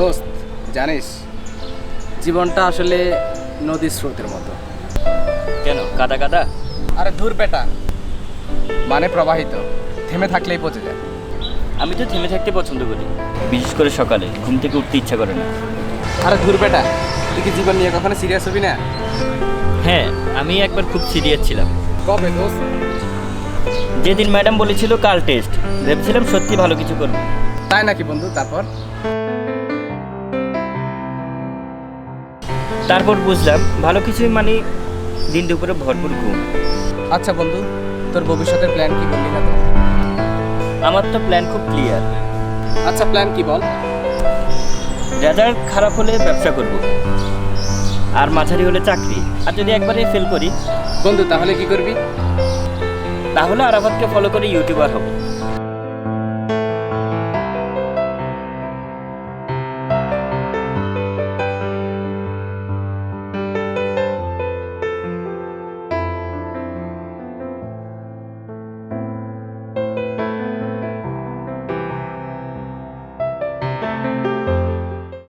দোস্ত, জানিস জীবনটা আসলে নদীর স্রোতের মতো। কেন কাদা কাদা? আরে দূর বেটা, মানে প্রবাহিত, থেমে থাকলেই পচে যায়। আমি তো থেমে থাকতে পছন্দ করি, বিশেষ করে সকালে ঘুম থেকে উঠতে ইচ্ছা করে না। আরে দূর বেটা, তুই কি জীবন নিয়ে কখনো সিরিয়াস হবি না? হ্যাঁ, আমি একবার খুব সিরিয়াস ছিলাম। কবে দোস্ত? যেদিন ম্যাডাম বলেছিল কাল টেস্ট, ভেবেছিলাম সত্যি ভালো কিছু করবো। তাই নাকি বন্ধু? তারপর বুঝলাম ভালো কিছুই মানে দিন দুপুরে ভরপুর ঘুম। আচ্ছা বন্ধু, তোর ভবিষ্যতের প্ল্যান কি বললি না তো? আমার তো প্ল্যান খুব ক্লিয়ার। আচ্ছা প্ল্যান কি বল? রেজাল্ট খারাপ হলে ব্যবসা করব, আর মাঝারি হলে চাকরি, আর যদি একবারে ফেল করি বন্ধু তাহলে কি করবি? তাহলে আরাফাতকে ফলো করে ইউটিউবার হব।